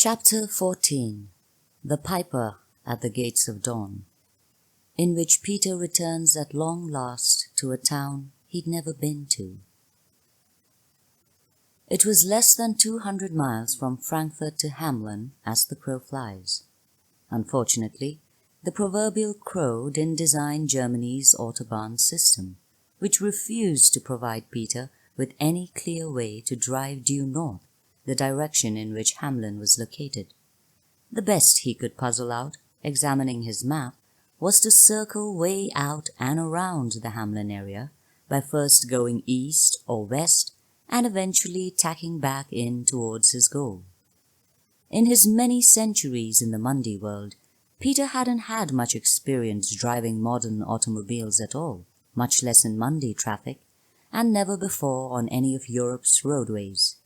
Chapter 14 The Piper at the Gates of Dawn, in which Peter returns at long last to a town he'd never been to. It was less than 200 miles from Frankfurt to Hamelin as the crow flies. Unfortunately, the proverbial crow didn't design Germany's Autobahn system, which refused to provide Peter with any clear way to drive due north, the direction in which Hamelin was located. The best he could puzzle out, examining his map, was to circle way out and around the Hamelin area by first going east or west and eventually tacking back in towards his goal. In his many centuries in the Mundy world, Peter hadn't had much experience driving modern automobiles at all, much less in Mundy traffic, and never before on any of Europe's roadways.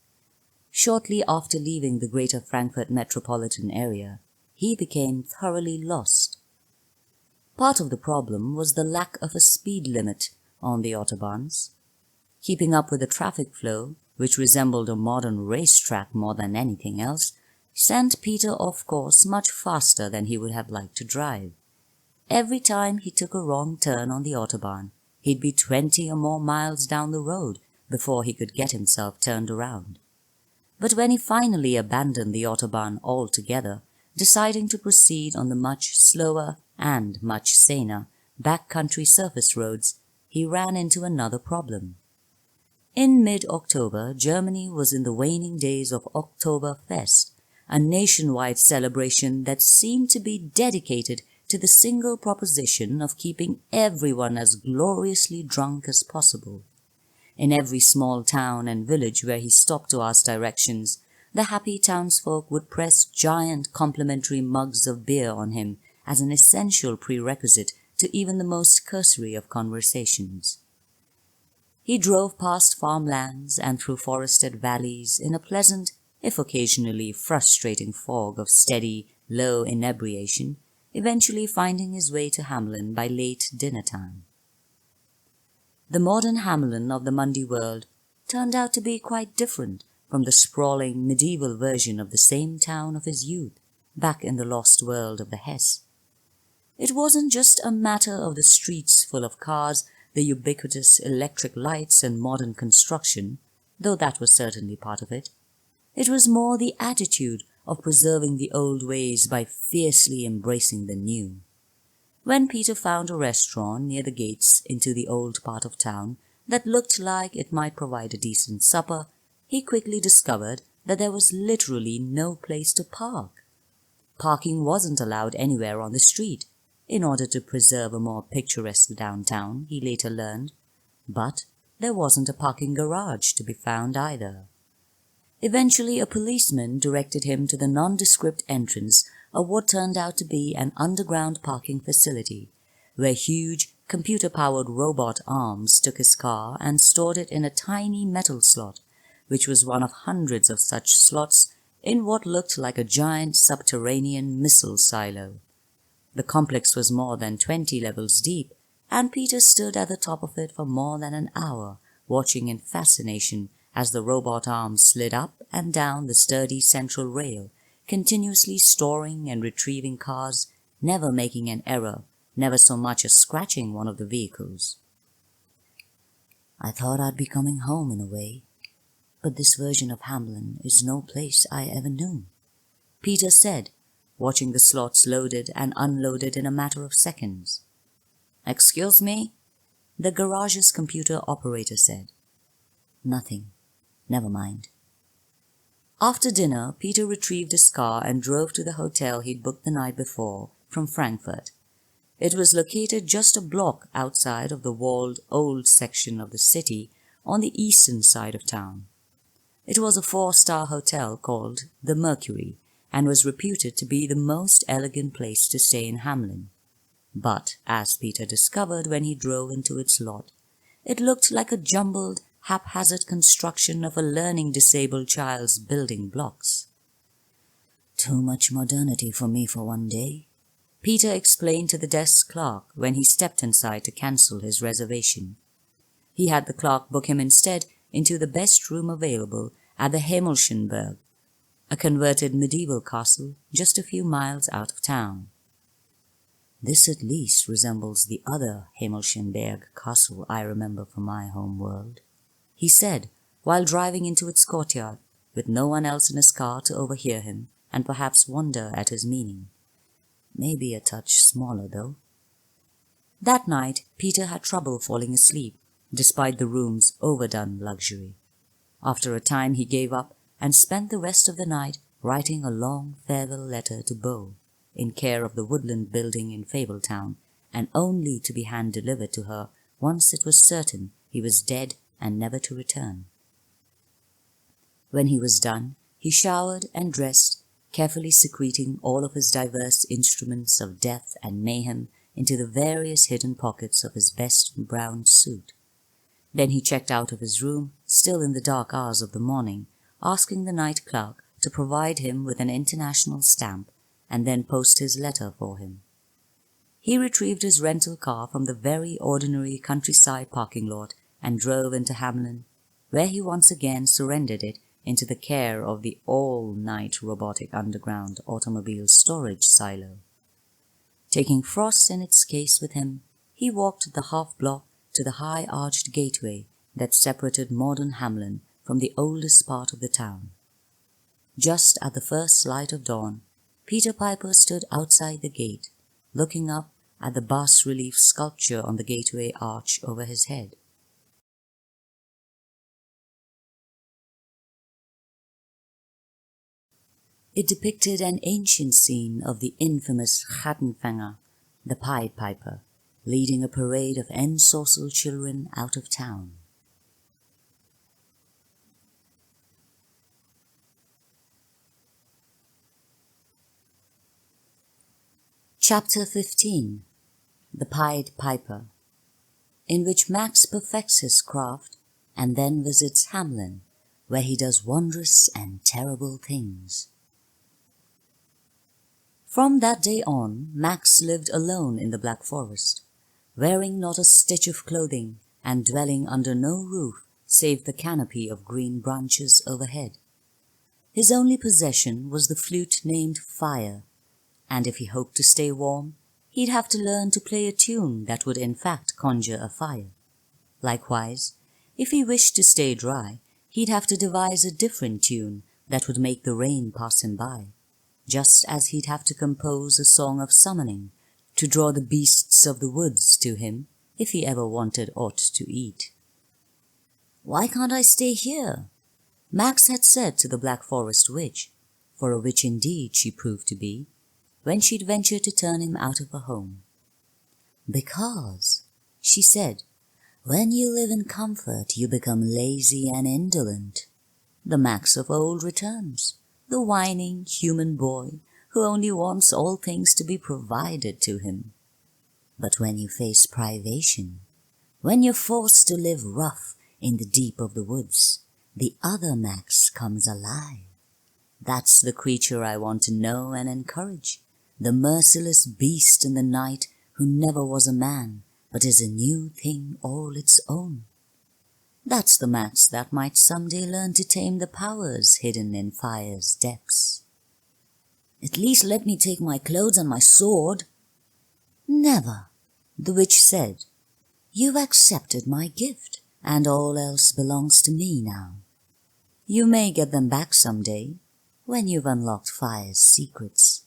Shortly after leaving the greater Frankfurt metropolitan area, he became thoroughly lost. Part of the problem was the lack of a speed limit on the autobahns. Keeping up with the traffic flow, which resembled a modern racetrack more than anything else, sent Peter off course much faster than he would have liked to drive. Every time he took a wrong turn on the autobahn, he'd be 20 or more miles down the road before he could get himself turned around. But when he finally abandoned the Autobahn altogether, deciding to proceed on the much slower and much saner backcountry surface roads, he ran into another problem. In mid-October, Germany was in the waning days of Oktoberfest, a nationwide celebration that seemed to be dedicated to the single proposition of keeping everyone as gloriously drunk as possible. In every small town and village where he stopped to ask directions, the happy townsfolk would press giant complimentary mugs of beer on him as an essential prerequisite to even the most cursory of conversations. He drove past farmlands and through forested valleys in a pleasant, if occasionally frustrating fog of steady, low inebriation, eventually finding his way to Hamelin by late dinner time. The modern Hamelin of the Mundy world turned out to be quite different from the sprawling medieval version of the same town of his youth, back in the lost world of the Hesse. It wasn't just a matter of the streets full of cars, the ubiquitous electric lights and modern construction, though that was certainly part of it. It was more the attitude of preserving the old ways by fiercely embracing the new. When Peter found a restaurant near the gates into the old part of town that looked like it might provide a decent supper, he quickly discovered that there was literally no place to park. Parking wasn't allowed anywhere on the street, in order to preserve a more picturesque downtown, he later learned, but there wasn't a parking garage to be found either. Eventually a policeman directed him to the nondescript entrance of what turned out to be an underground parking facility, where huge, computer-powered robot arms took his car and stored it in a tiny metal slot, which was one of hundreds of such slots in what looked like a giant subterranean missile silo. The complex was more than 20 levels deep, and Peter stood at the top of it for more than an hour, watching in fascination as the robot arms slid up and down the sturdy central rail, continuously storing and retrieving cars, never making an error, never so much as scratching one of the vehicles. I thought I'd be coming home in a way, but this version of Hamelin is no place I ever knew, Peter said, watching the slots loaded and unloaded in a matter of seconds. "Excuse me?" the garage's computer operator said. "Nothing. Never mind." After dinner, Peter retrieved his car and drove to the hotel he'd booked the night before from Frankfurt. It was located just a block outside of the walled old section of the city on the eastern side of town. It was a 4-star hotel called the Mercury and was reputed to be the most elegant place to stay in Hamelin. But, as Peter discovered when he drove into its lot, it looked like a jumbled, haphazard construction of a learning-disabled child's building blocks. "Too much modernity for me for one day," Peter explained to the desk clerk when he stepped inside to cancel his reservation. He had the clerk book him instead into the best room available at the Himmelschenberg, a converted medieval castle just a few miles out of town. "This at least resembles the other Himmelschenberg castle I remember from my home world," he said, while driving into its courtyard, with no one else in his car to overhear him and perhaps wonder at his meaning. "Maybe a touch smaller, though." That night Peter had trouble falling asleep, despite the room's overdone luxury. After a time he gave up and spent the rest of the night writing a long farewell letter to Beau, in care of the Woodland building in Fabletown, and only to be hand-delivered to her once it was certain he was dead and never to return. When he was done, he showered and dressed, carefully secreting all of his diverse instruments of death and mayhem into the various hidden pockets of his best brown suit. Then he checked out of his room, still in the dark hours of the morning, asking the night clerk to provide him with an international stamp and then post his letter for him. He retrieved his rental car from the very ordinary countryside parking lot and drove into Hamlin, where he once again surrendered it into the care of the all-night robotic underground automobile storage silo. Taking Frost and its case with him, he walked the half-block to the high-arched gateway that separated modern Hamlin from the oldest part of the town. Just at the first light of dawn, Peter Piper stood outside the gate, looking up at the bas-relief sculpture on the gateway arch over his head. It depicted an ancient scene of the infamous Schattenfänger, the Pied Piper, leading a parade of ensorcelled children out of town. Chapter 15, The Pied Piper, in which Max perfects his craft and then visits Hamlin, where he does wondrous and terrible things. From that day on, Max lived alone in the Black Forest, wearing not a stitch of clothing and dwelling under no roof save the canopy of green branches overhead. His only possession was the flute named Fire, and if he hoped to stay warm, he'd have to learn to play a tune that would in fact conjure a fire. Likewise, if he wished to stay dry, he'd have to devise a different tune that would make the rain pass him by, just as he'd have to compose a song of summoning to draw the beasts of the woods to him if he ever wanted aught to eat. "Why can't I stay here?" Max had said to the Black Forest witch, for a witch indeed she proved to be, when she'd ventured to turn him out of her home. "Because," she said, "when you live in comfort you become lazy and indolent. The Max of old returns, the whining human boy who only wants all things to be provided to him. But when you face privation, when you're forced to live rough in the deep of the woods, the other Max comes alive. That's the creature I want to know and encourage, the merciless beast in the night who never was a man, but is a new thing all its own. That's the Max that might someday learn to tame the powers hidden in fire's depths." "At least let me take my clothes and my sword." "Never," the witch said. "You've accepted my gift, and all else belongs to me now. You may get them back someday, when you've unlocked fire's secrets.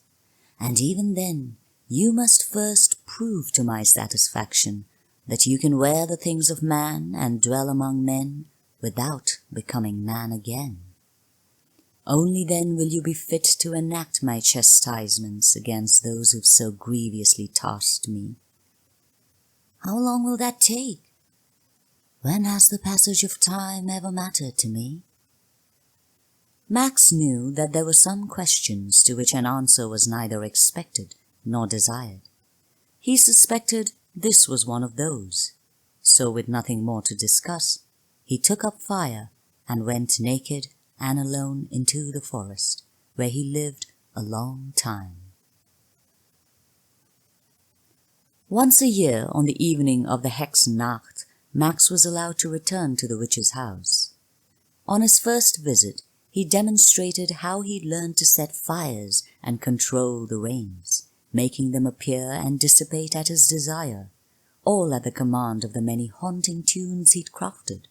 And even then, you must first prove to my satisfaction that you can wear the things of man and dwell among men without becoming man again. Only then will you be fit to enact my chastisements against those who've so grievously tasked me." "How long will that take?" "When has the passage of time ever mattered to me?" Max knew that there were some questions to which an answer was neither expected nor desired. He suspected this was one of those. So with nothing more to discuss, he took up Fire and went naked and alone into the forest, where he lived a long time. Once a year, on the evening of the Hexennacht, Max was allowed to return to the witch's house. On his first visit, he demonstrated how he'd learned to set fires and control the rains, making them appear and dissipate at his desire, all at the command of the many haunting tunes he'd crafted.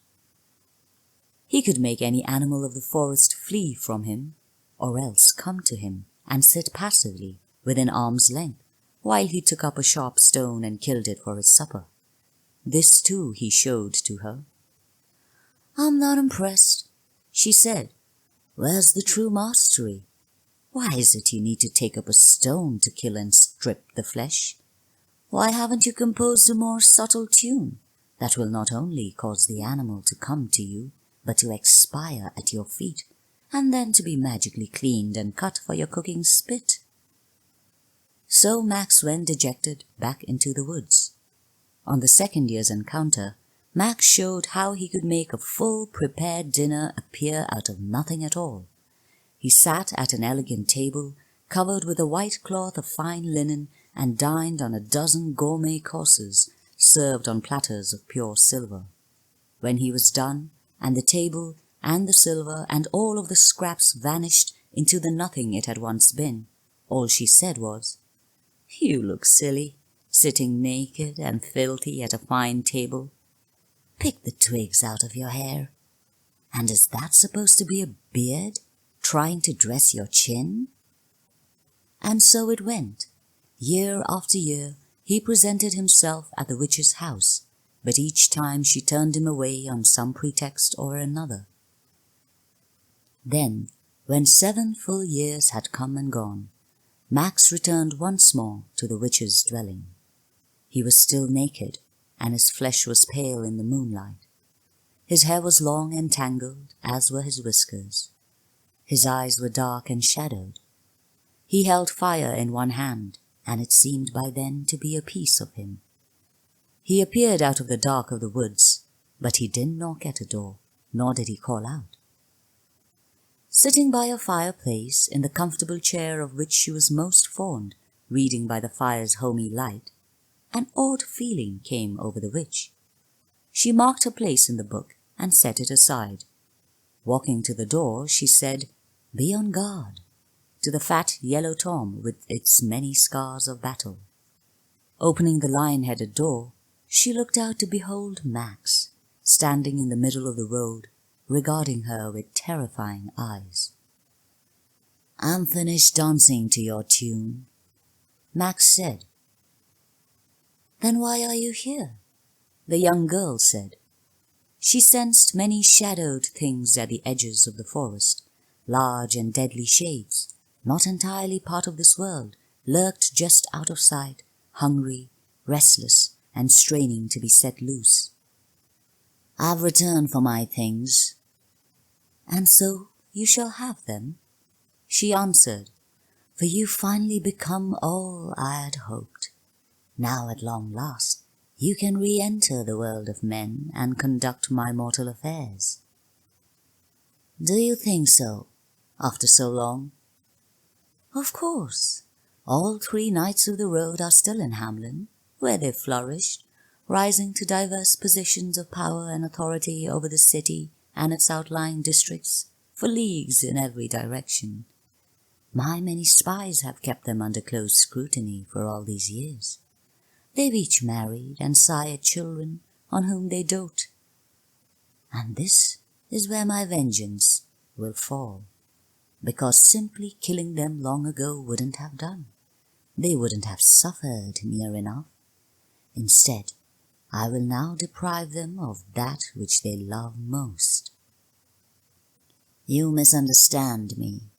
He could make any animal of the forest flee from him, or else come to him and sit passively within arm's length while he took up a sharp stone and killed it for his supper. This too he showed to her. "I'm not impressed," she said. "Where's the true mastery? Why is it you need to take up a stone to kill and strip the flesh? Why haven't you composed a more subtle tune that will not only cause the animal to come to you, but to expire at your feet, and then to be magically cleaned and cut for your cooking spit?" So Max went dejected back into the woods. On the second year's encounter, Max showed how he could make a full prepared dinner appear out of nothing at all. He sat at an elegant table, covered with a white cloth of fine linen, and dined on a dozen gourmet courses, served on platters of pure silver. When he was done, and the table and the silver and all of the scraps vanished into the nothing it had once been, all she said was, "You look silly, sitting naked and filthy at a fine table. Pick the twigs out of your hair. And is that supposed to be a beard, trying to dress your chin?" And so it went. Year after year he presented himself at the witch's house, but each time she turned him away on some pretext or another. Then, when 7 full years had come and gone, Max returned once more to the witch's dwelling. He was still naked, and his flesh was pale in the moonlight. His hair was long and tangled, as were his whiskers. His eyes were dark and shadowed. He held fire in one hand, and it seemed by then to be a piece of him. He appeared out of the dark of the woods, but he didn't knock at a door, nor did he call out. Sitting by a fireplace in the comfortable chair of which she was most fond, reading by the fire's homey light, an odd feeling came over the witch. She marked her place in the book and set it aside. Walking to the door, she said, "Be on guard," to the fat yellow tom with its many scars of battle. Opening the lion-headed door, she looked out to behold Max, standing in the middle of the road, regarding her with terrifying eyes. "I'm finished dancing to your tune," Max said. "Then why are you here?" the young girl said. She sensed many shadowed things at the edges of the forest, large and deadly shades, not entirely part of this world, lurked just out of sight, hungry, restless, and straining to be set loose. "I've returned for my things." "And so you shall have them," she answered, "for you've finally become all I had hoped. Now at long last you can re-enter the world of men and conduct my mortal affairs." "Do you think so, after so long?" "Of course. All 3 knights of the road are still in Hamlin, where they flourished, rising to diverse positions of power and authority over the city and its outlying districts, for leagues in every direction. My many spies have kept them under close scrutiny for all these years. They've each married and sired children on whom they dote. And this is where my vengeance will fall, because simply killing them long ago wouldn't have done. They wouldn't have suffered near enough. Instead, I will now deprive them of that which they love most." "You misunderstand me,"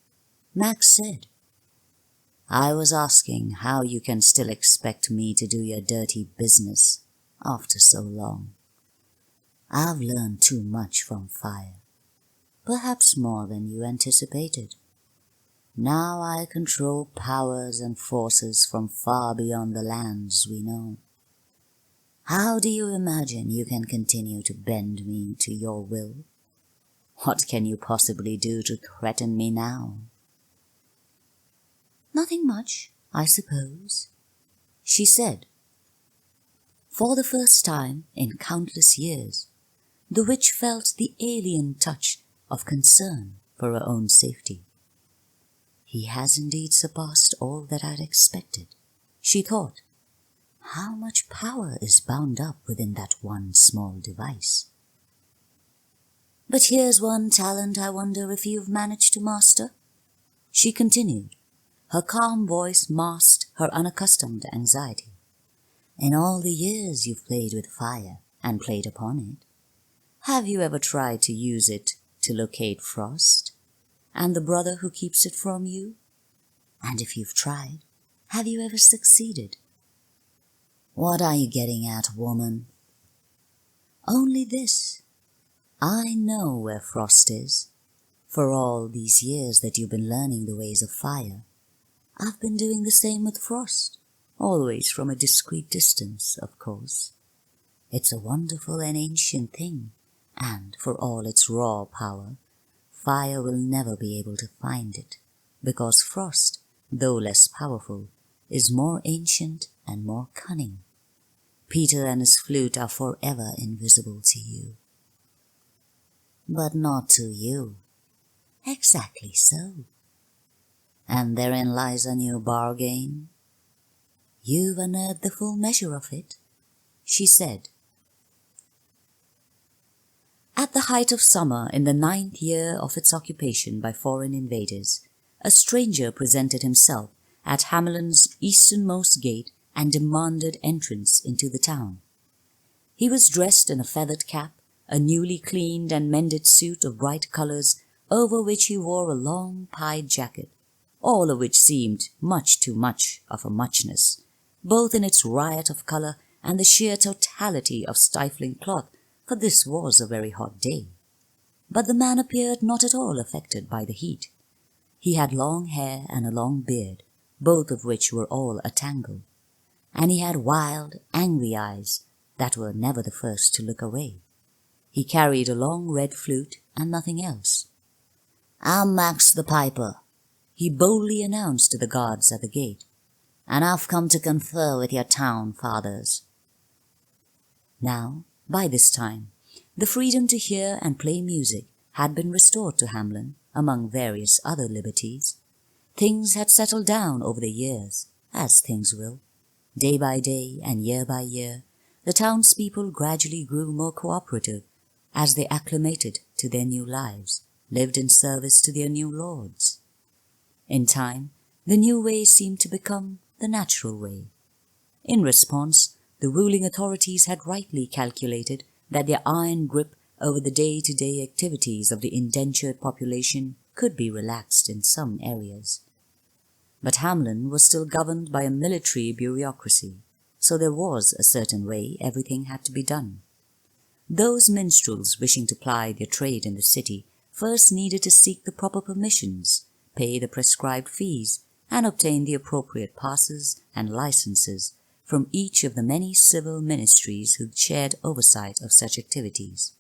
Max said. "I was asking how you can still expect me to do your dirty business after so long. I've learned too much from fire, perhaps more than you anticipated. Now I control powers and forces from far beyond the lands we know. How do you imagine you can continue to bend me to your will? What can you possibly do to threaten me now?" "Nothing much, I suppose," she said. For the first time in countless years, the witch felt the alien touch of concern for her own safety. He has indeed surpassed all that I'd expected, she thought. How much power is bound up within that one small device? But here's one talent I wonder if you've managed to master, she continued. Her calm voice masked her unaccustomed anxiety. In all the years you've played with fire and played upon it, have you ever tried to use it to locate Frost and the brother who keeps it from you? And if you've tried, have you ever succeeded? What are you getting at, woman? Only this. I know where Frost is. For all these years that you've been learning the ways of fire, I've been doing the same with Frost, always from a discreet distance, of course. It's a wonderful and ancient thing, and for all its raw power, fire will never be able to find it, because Frost, though less powerful, is more ancient and more cunning. Peter and his flute are forever invisible to you. But not to you. Exactly so. And therein lies a new bargain. You've unearthed the full measure of it, she said. At the height of summer, in the 9th year of its occupation by foreign invaders, a stranger presented himself at Hamelin's easternmost gate and demanded entrance into the town. He was dressed in a feathered cap, a newly cleaned and mended suit of bright colours, over which he wore a long pied jacket, all of which seemed much too much of a muchness, both in its riot of colour and the sheer totality of stifling cloth, for this was a very hot day. But the man appeared not at all affected by the heat. He had long hair and a long beard, both of which were all a tangle, and he had wild, angry eyes that were never the first to look away. He carried a long red flute and nothing else. "I'm Max the Piper," he boldly announced to the guards at the gate, "and I've come to confer with your town fathers." Now, by this time, the freedom to hear and play music had been restored to Hamelin, among various other liberties. Things had settled down over the years, as things will. Day by day and year by year, the townspeople gradually grew more cooperative as they acclimated to their new lives, lived in service to their new lords. In time, the new way seemed to become the natural way. In response, the ruling authorities had rightly calculated that their iron grip over the day-to-day activities of the indentured population could be relaxed in some areas. But Hamelin was still governed by a military bureaucracy, so there was a certain way everything had to be done. Those minstrels wishing to ply their trade in the city first needed to seek the proper permissions, pay the prescribed fees, and obtain the appropriate passes and licenses from each of the many civil ministries who shared oversight of such activities.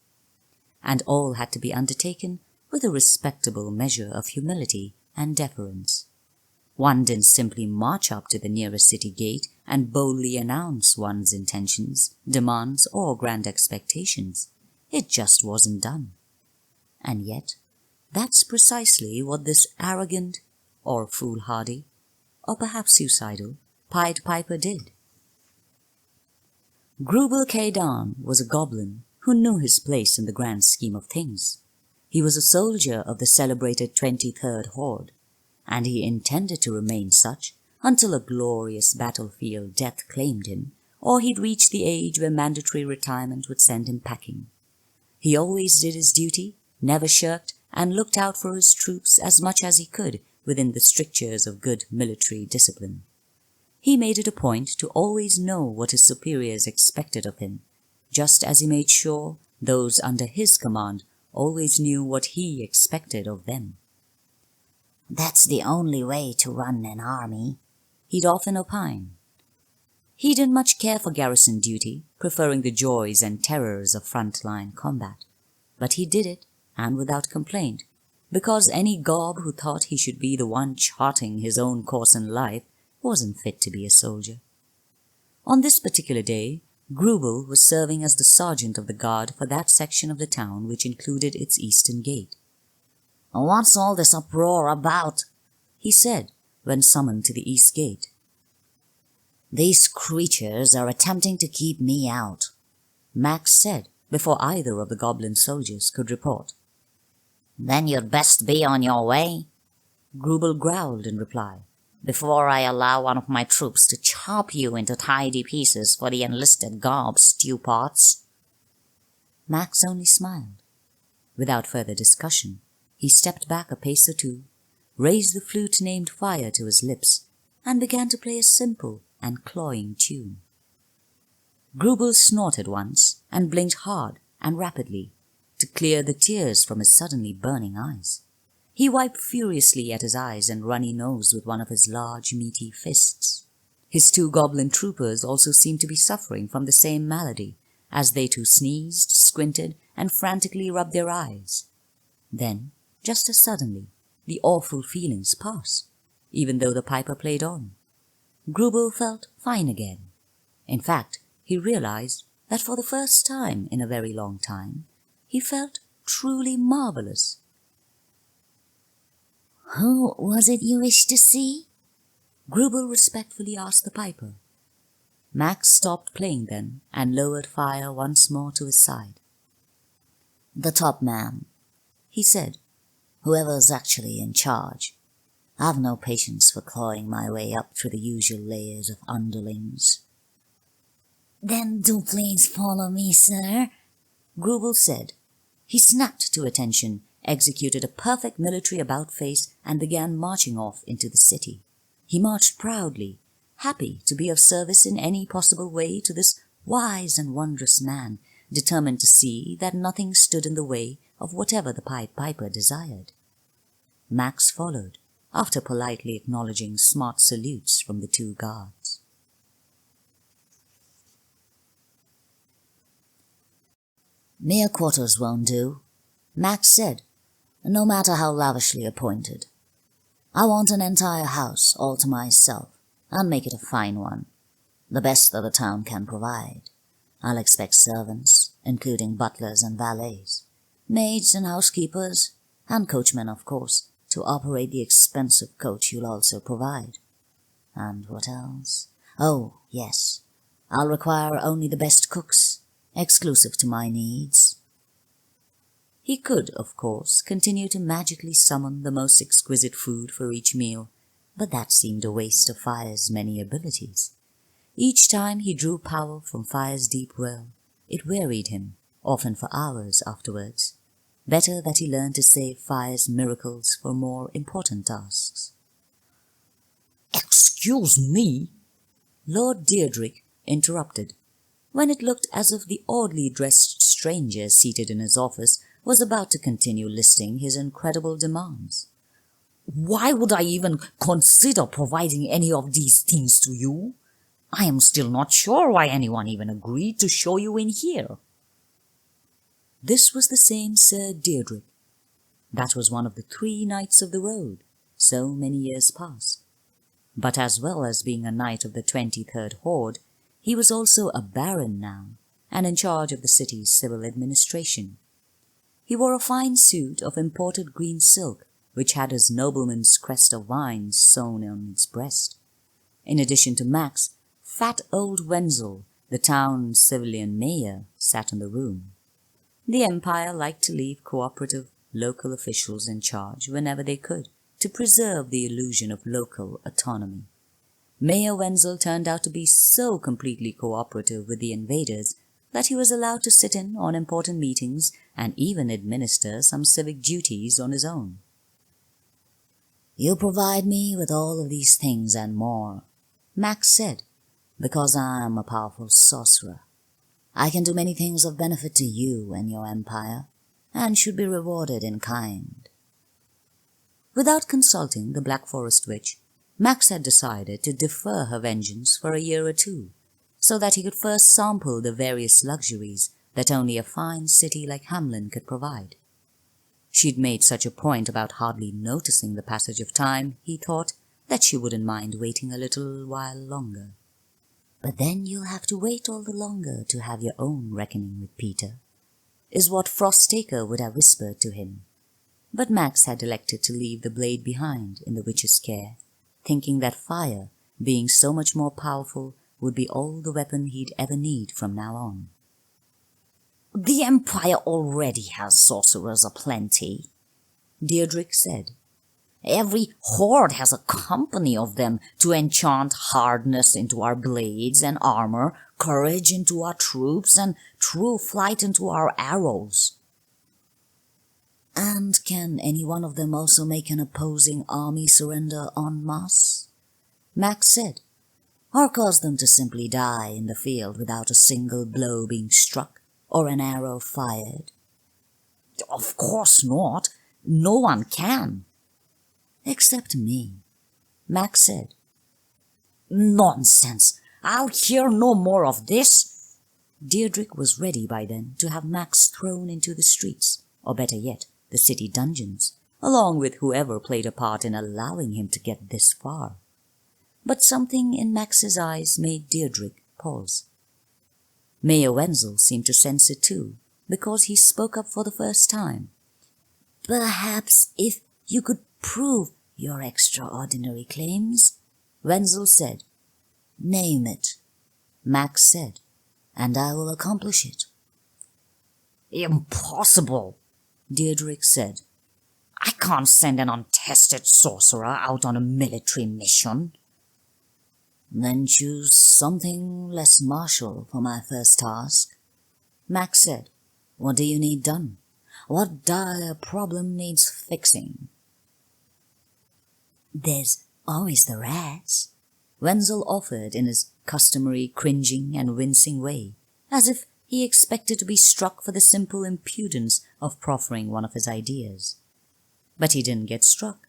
And all had to be undertaken with a respectable measure of humility and deference. One didn't simply march up to the nearest city gate and boldly announce one's intentions, demands, or grand expectations. It just wasn't done. And yet, that's precisely what this arrogant, or foolhardy, or perhaps suicidal, Pied Piper did. Grubel Kaidan was a goblin who knew his place in the grand scheme of things. He was a soldier of the celebrated 23rd Horde, and he intended to remain such until a glorious battlefield death claimed him, or he'd reach the age where mandatory retirement would send him packing. He always did his duty, never shirked, and looked out for his troops as much as he could within the strictures of good military discipline. He made it a point to always know what his superiors expected of him, just as he made sure those under his command always knew what he expected of them. "That's the only way to run an army," he'd often opine. He didn't much care for garrison duty, preferring the joys and terrors of front-line combat. But he did it, and without complaint, because any gob who thought he should be the one charting his own course in life wasn't fit to be a soldier. On this particular day, Grubel was serving as the sergeant of the guard for that section of the town which included its eastern gate. "What's all this uproar about?" he said when summoned to the east gate. "These creatures are attempting to keep me out," Max said before either of the goblin soldiers could report. "Then you'd best be on your way," Grubel growled in reply, "before I allow one of my troops to chop you into tidy pieces for the enlisted gob stew pots." Max only smiled. Without further discussion, he stepped back a pace or two, raised the flute named Fire to his lips, and began to play a simple and cloying tune. Grubel snorted once and blinked hard and rapidly to clear the tears from his suddenly burning eyes. He wiped furiously at his eyes and runny nose with one of his large, meaty fists. His two goblin troopers also seemed to be suffering from the same malady, as they too sneezed, squinted, and frantically rubbed their eyes. Then, just as suddenly, the awful feelings passed, even though the piper played on. Grubel felt fine again. In fact, he realized that for the first time in a very long time, he felt truly marvelous. "Who was it you wished to see?" Grubel respectfully asked the piper. Max stopped playing then and lowered Fire once more to his side. "The top man," he said, "whoever's actually in charge. I've no patience for clawing my way up through the usual layers of underlings." "Then do please follow me, sir," Grubel said. He snapped to attention, executed a perfect military about-face, and began marching off into the city. He marched proudly, happy to be of service in any possible way to this wise and wondrous man, determined to see that nothing stood in the way of whatever the Pied Piper desired. Max followed, after politely acknowledging smart salutes from the two guards. "Mere quarters won't do," Max said, "no matter how lavishly appointed. I want an entire house all to myself, and make it a fine one, the best that the town can provide. I'll expect servants, including butlers and valets, maids and housekeepers, and coachmen, of course, to operate the expensive coach you'll also provide. And what else? Oh, yes, I'll require only the best cooks, exclusive to my needs." He could, of course, continue to magically summon the most exquisite food for each meal, but that seemed a waste of Fire's many abilities. Each time he drew power from Fire's deep well, it wearied him, often for hours afterwards. Better that he learned to save Fire's miracles for more important tasks. "Excuse me," Lord Deirdrick interrupted, when it looked as if the oddly dressed stranger seated in his office was about to continue listing his incredible demands. "Why would I even consider providing any of these things to you? I am still not sure why anyone even agreed to show you in here." This was the same Sir Deirdrick. That was one of the 3 knights of the road, so many years past. But as well as being a knight of the 23rd Horde, he was also a baron now, and in charge of the city's civil administration. He wore a fine suit of imported green silk, which had his nobleman's crest of vines sewn on its breast. In addition to Max, fat old Wenzel, the town's civilian mayor, sat in the room. The Empire liked to leave cooperative local officials in charge whenever they could, to preserve the illusion of local autonomy. Mayor Wenzel turned out to be so completely cooperative with the invaders that he was allowed to sit in on important meetings and even administer some civic duties on his own. "You provide me with all of these things and more," Max said, "because I am a powerful sorcerer. I can do many things of benefit to you and your empire, and should be rewarded in kind." Without consulting the Black Forest Witch, Max had decided to defer her vengeance for a year or 2, so that he could first sample the various luxuries that only a fine city like Hamlin could provide. She'd made such a point about hardly noticing the passage of time, he thought, that she wouldn't mind waiting a little while longer. "But then you'll have to wait all the longer to have your own reckoning with Peter," is what Frost-Taker would have whispered to him. But Max had elected to leave the blade behind in the witch's care, thinking that fire, being so much more powerful, would be all the weapon he'd ever need from now on. "The Empire already has sorcerers aplenty," Deirdrick said. "Every horde has a company of them to enchant hardness into our blades and armor, courage into our troops, and true flight into our arrows." "And can any one of them also make an opposing army surrender en masse?" Max said. "Or cause them to simply die in the field without a single blow being struck or an arrow fired?" "Of course not. No one can." "Except me," Max said. "Nonsense! I'll hear no more of this." Deirdrick was ready by then to have Max thrown into the streets, or better yet, the city dungeons, along with whoever played a part in allowing him to get this far. But something in Max's eyes made Deirdrick pause. Mayor Wenzel seemed to sense it too, because he spoke up for the first time. "Perhaps if you could prove your extraordinary claims," Wenzel said. "Name it," Max said, "and I will accomplish it." "Impossible," Deirdrick said. "I can't send an untested sorcerer out on a military mission." "Then choose something less martial for my first task," Max said. "What do you need done? What dire problem needs fixing?" "There's always the rats," Wenzel offered in his customary cringing and wincing way, as if he expected to be struck for the simple impudence of proffering one of his ideas. But he didn't get struck.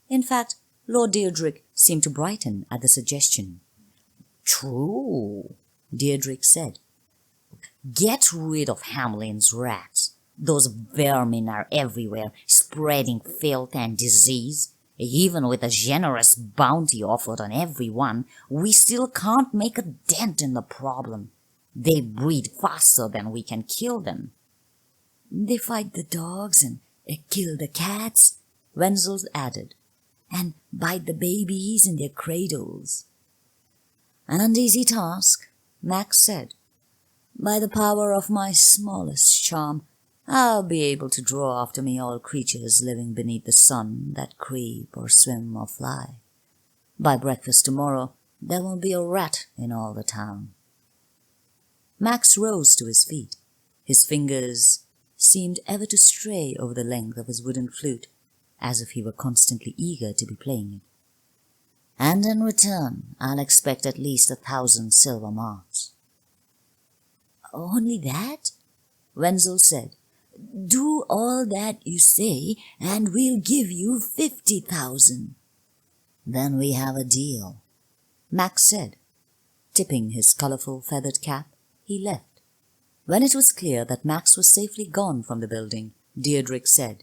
In fact, Lord Deirdrick seemed to brighten at the suggestion. "True," Deirdrick said. "Get rid of Hamlin's rats. Those vermin are everywhere, spreading filth and disease. Even with a generous bounty offered on every one, we still can't make a dent in the problem. They breed faster than we can kill them." "They fight the dogs and kill the cats," Wenzel added, "and bite the babies in their cradles." "An easy task," Max said. "By the power of my smallest charm, I'll be able to draw after me all creatures living beneath the sun that creep or swim or fly. By breakfast tomorrow, there won't be a rat in all the town." Max rose to his feet. His fingers seemed ever to stray over the length of his wooden flute, as if he were constantly eager to be playing it. "And in return, I'll expect at least 1,000 silver marks." "Only that?" Wenzel said. "Do all that you say, and we'll give you 50,000. "Then we have a deal," Max said. Tipping his colorful feathered cap, he left. When it was clear that Max was safely gone from the building, Deirdrick said,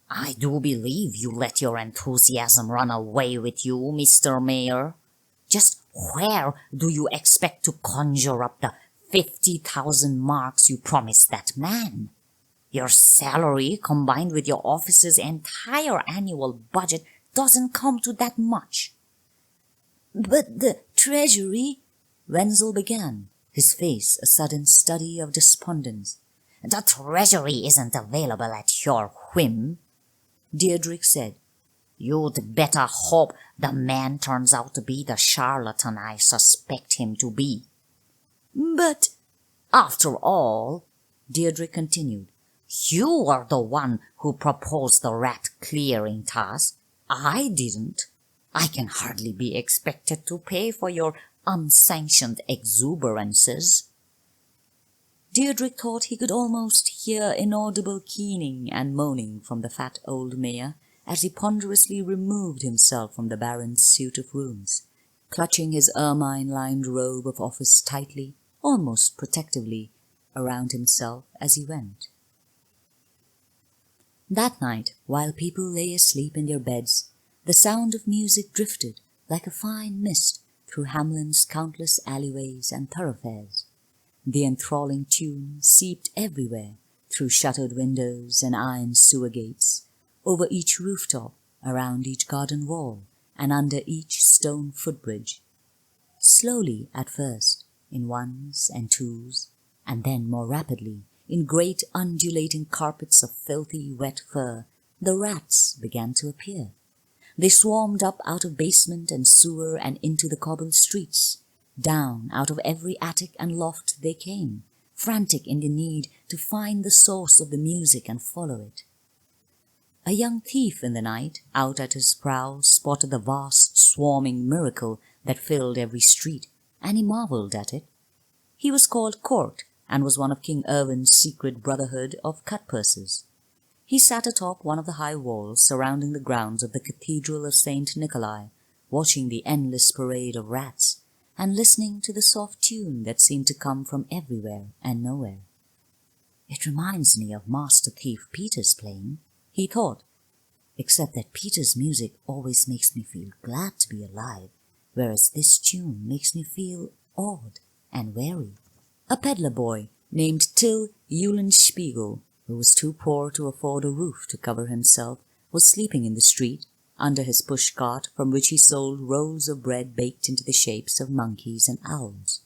"I do believe you let your enthusiasm run away with you, Mr. Mayor. Just where do you expect to conjure up the 50,000 marks you promised that man? Your salary, combined with your office's entire annual budget, doesn't come to that much." "But the treasury," Wenzel began, his face a sudden study of despondence. "The treasury isn't available at your whim," Deirdrick said. "You'd better hope the man turns out to be the charlatan I suspect him to be." "But—" "After all," Deirdrick continued, "you were the one who proposed the rat-clearing task. I didn't. I can hardly be expected to pay for your unsanctioned exuberances." Deirdrick thought he could almost hear inaudible keening and moaning from the fat old mayor as he ponderously removed himself from the baron's suit of rooms, clutching his ermine-lined robe of office tightly, almost protectively, around himself as he went. That night, while people lay asleep in their beds, the sound of music drifted like a fine mist through Hamlin's countless alleyways and thoroughfares. The enthralling tune seeped everywhere through shuttered windows and iron sewer gates, over each rooftop, around each garden wall, and under each stone footbridge. Slowly at first, in ones and twos, and then more rapidly, in great undulating carpets of filthy wet fur, the rats began to appear. They swarmed up out of basement and sewer and into the cobbled streets. Down out of every attic and loft they came, frantic in the need to find the source of the music and follow it. A young thief in the night, out at his prowl, spotted the vast swarming miracle that filled every street, and he marvelled at it. He was called Court, and was one of King Irwin's secret brotherhood of cutpurses. He sat atop one of the high walls surrounding the grounds of the Cathedral of St. Nikolai, watching the endless parade of rats, and listening to the soft tune that seemed to come from everywhere and nowhere. "It reminds me of Master Thief Peter's playing," he thought, "except that Peter's music always makes me feel glad to be alive, whereas this tune makes me feel awed and wary." A peddler boy named Till Eulenspiegel, who was too poor to afford a roof to cover himself, was sleeping in the street, under his push-cart from which he sold rolls of bread baked into the shapes of monkeys and owls.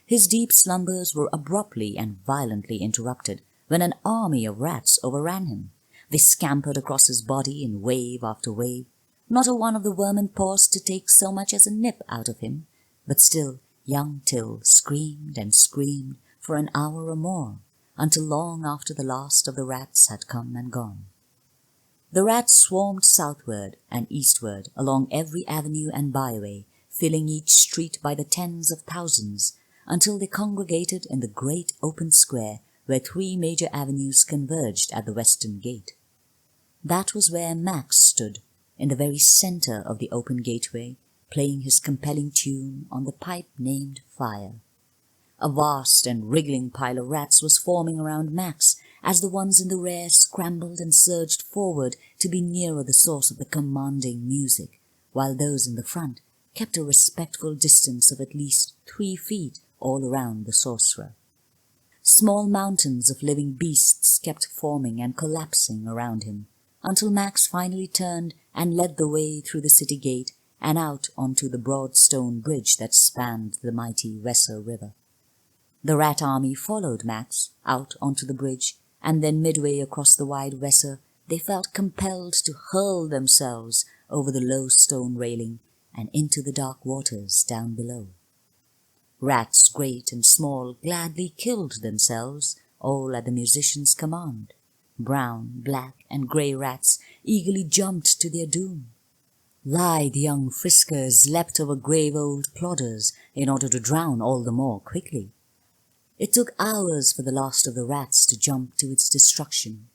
His deep slumbers were abruptly and violently interrupted when an army of rats overran him. They scampered across his body in wave after wave. Not a one of the vermin paused to take so much as a nip out of him, but still young Till screamed and screamed for an hour or more, until long after the last of the rats had come and gone. The rats swarmed southward and eastward along every avenue and byway, filling each street by the tens of thousands, until they congregated in the great open square where 3 major avenues converged at the western gate. That was where Max stood, in the very center of the open gateway, playing his compelling tune on the pipe named Fire. A vast and wriggling pile of rats was forming around Max as the ones in the rear scrambled and surged forward to be nearer the source of the commanding music, while those in the front kept a respectful distance of at least 3 feet all around the sorcerer. Small mountains of living beasts kept forming and collapsing around him, until Max finally turned and led the way through the city gate and out onto the broad stone bridge that spanned the mighty Weser River. The rat army followed Max out onto the bridge, and then midway across the wide Weser, they felt compelled to hurl themselves over the low stone railing and into the dark waters down below. Rats great and small gladly killed themselves, all at the musician's command. Brown, black, and grey rats eagerly jumped to their doom. Lithe young friskers leapt over grave old plodders in order to drown all the more quickly. It took hours for the last of the rats to jump to its destruction.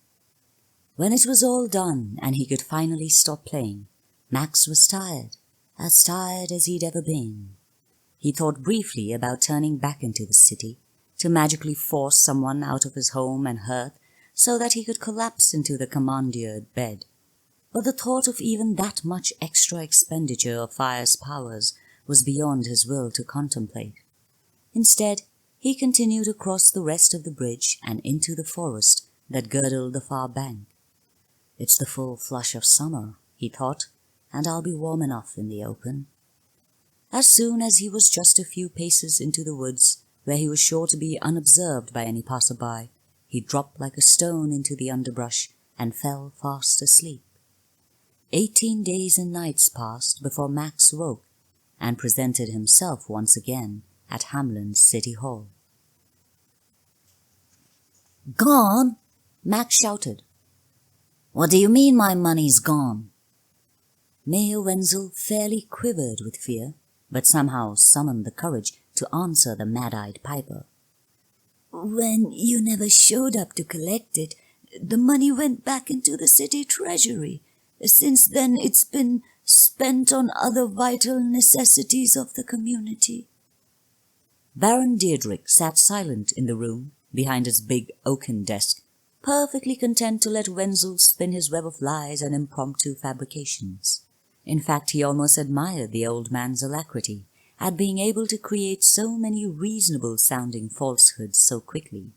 When it was all done and he could finally stop playing, Max was tired as he'd ever been. He thought briefly about turning back into the city, to magically force someone out of his home and hearth so that he could collapse into the commandeered bed. But the thought of even that much extra expenditure of Fire's powers was beyond his will to contemplate. Instead, he continued across the rest of the bridge and into the forest that girdled the far bank. "It's the full flush of summer," he thought, "and I'll be warm enough in the open." As soon as he was just a few paces into the woods, where he was sure to be unobserved by any passer-by, he dropped like a stone into the underbrush and fell fast asleep. 18 days and nights passed before Max woke and presented himself once again at Hamlin's City Hall. "Gone?" Max shouted. "What do you mean my money's gone?" Mayor Wenzel fairly quivered with fear, but somehow summoned the courage to answer the mad-eyed piper. "When you never showed up to collect it, the money went back into the city treasury. Since then it's been spent on other vital necessities of the community." Baron Deirdrick sat silent in the room, behind his big oaken desk, perfectly content to let Wenzel spin his web of lies and impromptu fabrications. In fact, he almost admired the old man's alacrity at being able to create so many reasonable-sounding falsehoods so quickly.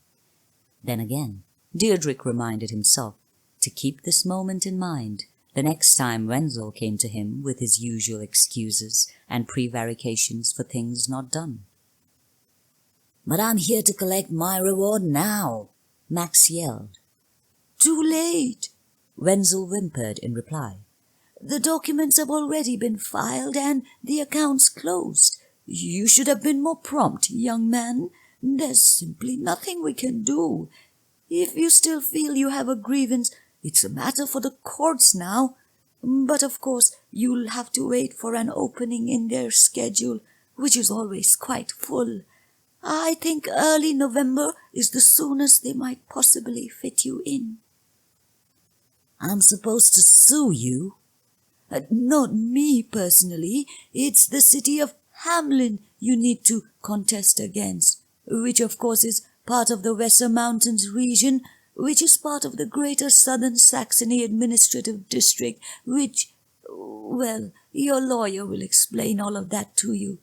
Then again, Deirdrick reminded himself, to keep this moment in mind the next time Wenzel came to him with his usual excuses and prevarications for things not done. "But I'm here to collect my reward now," Max yelled. "Too late," Wenzel whimpered in reply. "The documents have already been filed and the accounts closed. You should have been more prompt, young man. There's simply nothing we can do. If you still feel you have a grievance, it's a matter for the courts now. But of course, you'll have to wait for an opening in their schedule, which is always quite full. I think early November is the soonest they might possibly fit you in." "I'm supposed to sue you?" Not me personally. It's the city of Hamlin you need to contest against, which of course is part of the Weser Mountains region, which is part of the Greater Southern Saxony Administrative District, which, well, your lawyer will explain all of that to you.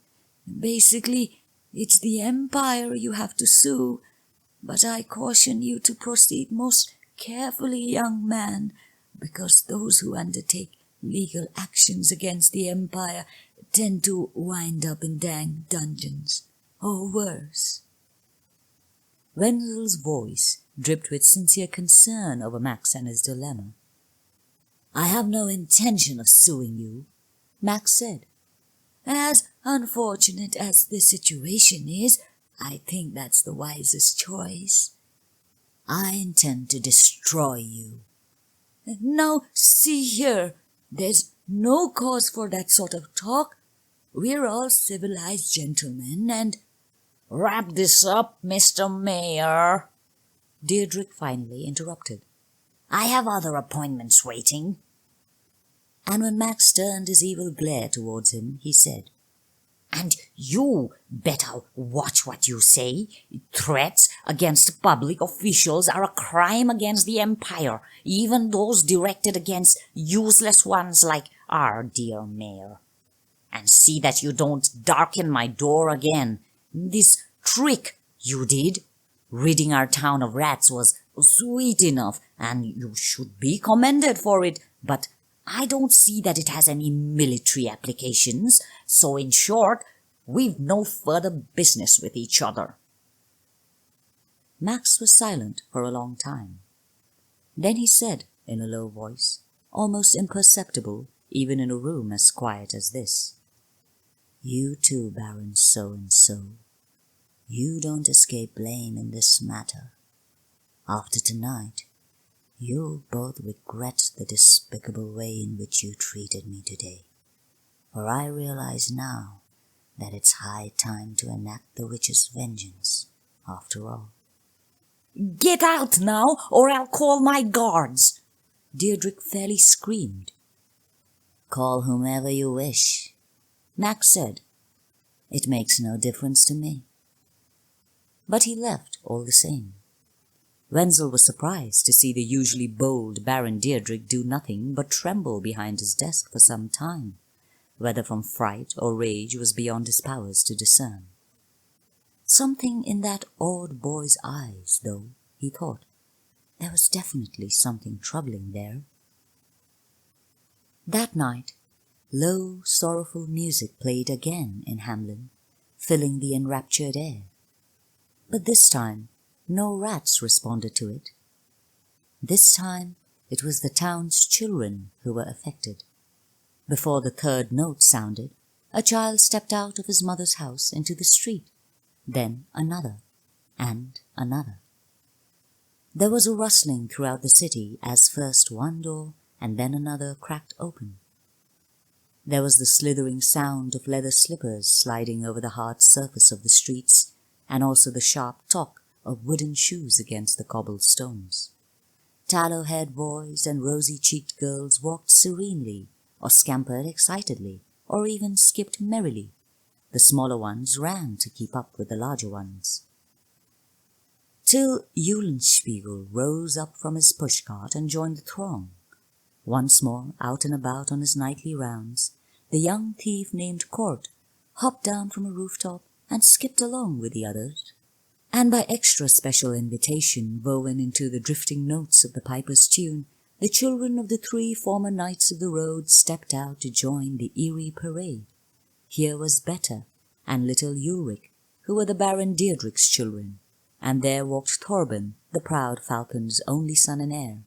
Basically, it's the empire you have to sue, but I caution you to proceed most carefully, young man, because those who undertake legal actions against the empire tend to wind up in dang dungeons, or worse. Wenzel's voice dripped with sincere concern over Max and his dilemma. "I have no intention of suing you," Max said. "As unfortunate as the situation is, I think that's the wisest choice." "I intend to destroy you." "Now, see here, there's no cause for that sort of talk. We're all civilized gentlemen and—" "Wrap this up, Mr. Mayor," Deirdre finally interrupted. "I have other appointments waiting." And when Max turned his evil glare towards him, he said, "And you better watch what you say. Threats against public officials are a crime against the Empire, even those directed against useless ones like our dear mayor. And see that you don't darken my door again. This trick you did, ridding our town of rats, was sweet enough, and you should be commended for it, but I don't see that it has any military applications, so in short, we've no further business with each other." Max was silent for a long time. Then he said in a low voice, almost imperceptible even in a room as quiet as this, "You too, Baron So-and-so. You don't escape blame in this matter. After tonight, you'll both regret the despicable way in which you treated me today, for I realize now that it's high time to enact the witch's vengeance, after all." "Get out now, or I'll call my guards!" Deirdre fairly screamed. "Call whomever you wish," Max said. "It makes no difference to me." But he left all the same. Wenzel was surprised to see the usually bold Baron Deirdre do nothing but tremble behind his desk for some time, whether from fright or rage was beyond his powers to discern. Something in that odd boy's eyes, though, he thought. There was definitely something troubling there. That night, low, sorrowful music played again in Hamlin, filling the enraptured air. But this time, no rats responded to it. This time, it was the town's children who were affected. Before the third note sounded, a child stepped out of his mother's house into the street, then another, and another. There was a rustling throughout the city as first one door and then another cracked open. There was the slithering sound of leather slippers sliding over the hard surface of the streets, and also the sharp talk of wooden shoes against the cobbled stones. Tallow-haired boys and rosy-cheeked girls walked serenely, or scampered excitedly, or even skipped merrily. The smaller ones ran to keep up with the larger ones. Till Eulenspiegel rose up from his pushcart and joined the throng. Once more out and about on his nightly rounds, the young thief named Kort hopped down from a rooftop and skipped along with the others, and by extra special invitation woven into the drifting notes of the piper's tune, the children of the 3 former Knights of the Road stepped out to join the eerie parade. Here was Beta and little Ulrich, who were the Baron Deirdric's children, and there walked Thorben, the proud falcon's only son and heir.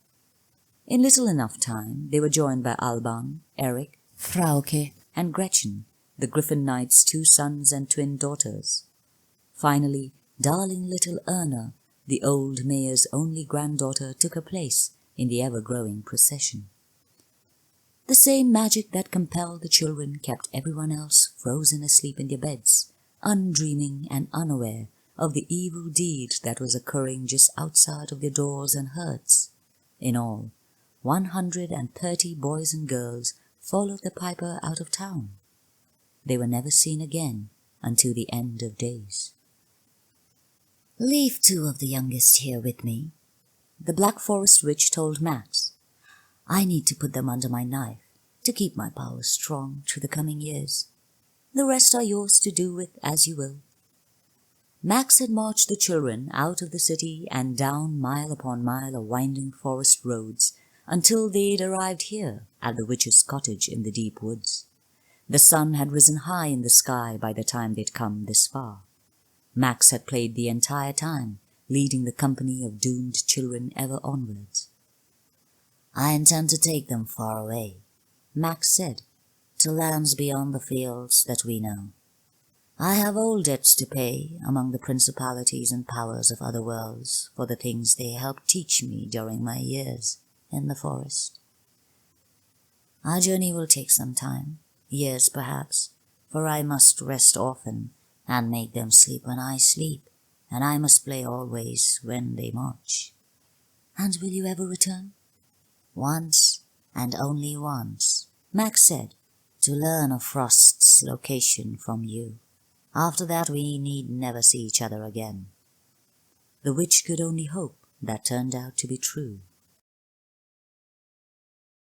In little enough time they were joined by Alban, Eric, Frauke, and Gretchen, the Griffin Knight's 2 sons and twin daughters. Finally, darling little Erna, the old mayor's only granddaughter, took her place in the ever-growing procession. The same magic that compelled the children kept everyone else frozen asleep in their beds, undreaming and unaware of the evil deed that was occurring just outside of their doors and hurts. In all, 130 boys and girls followed the piper out of town. They were never seen again until the end of days. "Leave 2 of the youngest here with me," the Black Forest Witch told Max. "I need to put them under my knife to keep my powers strong through the coming years. The rest are yours to do with as you will." Max had marched the children out of the city and down mile upon mile of winding forest roads until they'd arrived here at the witch's cottage in the deep woods. The sun had risen high in the sky by the time they'd come this far. Max had played the entire time, leading the company of doomed children ever onwards. "I intend to take them far away," Max said, "to lands beyond the fields that we know. I have old debts to pay among the principalities and powers of other worlds for the things they helped teach me during my years in the forest. Our journey will take some time, years perhaps, for I must rest often and make them sleep when I sleep, and I must play always when they march." "And will you ever return?" "Once, and only once," Max said, "to learn of Frost's location from you. After that we need never see each other again." The witch could only hope that turned out to be true.